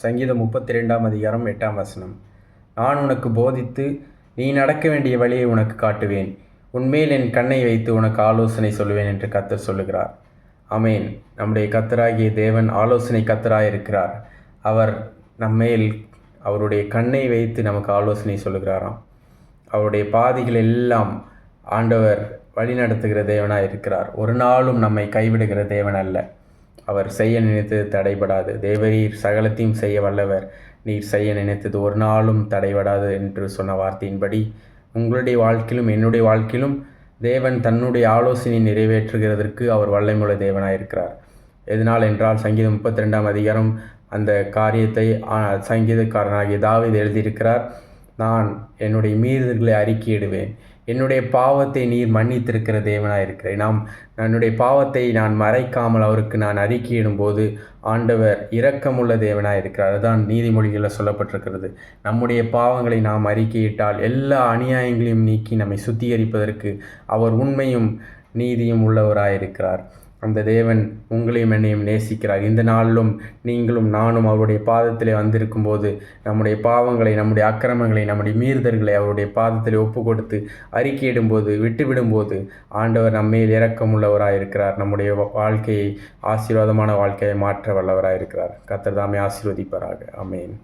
சங்கீதம் 32ஆம் அதிகாரம் 8ஆம் வசனம். நான் உனக்கு போதித்து நீ நடக்க வேண்டிய வழியை உனக்கு காட்டுவேன், உன்மேல் என் கண்ணை வைத்து உனக்கு ஆலோசனை சொல்லுவேன் என்று கர்த்தர் சொல்லுகிறார். ஆமென். நம்முடைய கர்த்தராகிய தேவன் ஆலோசனை கர்த்தராயிருக்கிறார். அவர் நம்மேல் அவருடைய கண்ணை வைத்து நமக்கு ஆலோசனை சொல்லுகிறாராம். அவருடைய பாதைகள் எல்லாம் ஆண்டவர் வழிநடத்துகிற தேவனாய் இருக்கிறார். ஒரு நாளும் நம்மை கைவிடுகிற தேவன் அல்ல. அவர் செய்ய நினைத்தது தடைபடாது. தேவரீர் சகலத்தையும் செய்ய வல்லவர், நீர் செய்ய நினைத்தது ஒரு நாளும் தடைபடாது என்று சொன்ன வார்த்தையின்படி உங்களுடைய வாழ்க்கையிலும் என்னுடைய வாழ்க்கையிலும் தேவன் தன்னுடைய ஆலோசனையை நிறைவேற்றுகிறதற்கு அவர் வல்லமையுள்ள தேவனாயிருக்கிறார். எதனால் என்றால் சங்கீதம் 32ஆம் அதிகாரம் அந்த காரியத்தை சங்கீதக்காரனாகிய தாவீது எழுதியிருக்கிறார். நான் என்னுடைய மீறுதல்களை அறிக்கையிடுவேன், என்னுடைய பாவத்தை நீர் மன்னித்திருக்கிற தேவனாயிருக்கிறேன். என்னுடைய பாவத்தை நான் மறைக்காமல் அவருக்கு நான் அறிக்கையிடும்போது ஆண்டவர் இரக்கமுள்ள தேவனாயிருக்கிறார். அதுதான் நீதிமொழிகளில் சொல்லப்பட்டிருக்கிறது. நம்முடைய பாவங்களை நாம் அறிக்கையிட்டால் எல்லா அநியாயங்களையும் நீக்கி நம்மை சுத்திகரிப்பதற்கு அவர் உண்மையும் நீதியும் உள்ளவராயிருக்கிறார். அந்த தேவன் உங்களையும் என்னையும் நேசிக்கிறார். இந்த நாளிலும் நீங்களும் நானும் அவருடைய பாதத்திலே வந்திருக்கும் போது நம்முடைய பாவங்களை, நம்முடைய அக்கிரமங்களை, நம்முடைய மீறுதல்களை அவருடைய பாதத்திலே ஒப்பு கொடுத்து அறிக்கையிடும்போது, விட்டுவிடும்போது ஆண்டவர் நம்மேல் இரக்கமுள்ளவராயிருக்கிறார். நம்முடைய வாழ்க்கையை ஆசீர்வாதமான வாழ்க்கையை மாற்ற வல்லவராயிருக்கிறார். கர்த்தர் தாமே ஆசீர்வதிப்பாராக. ஆமென்.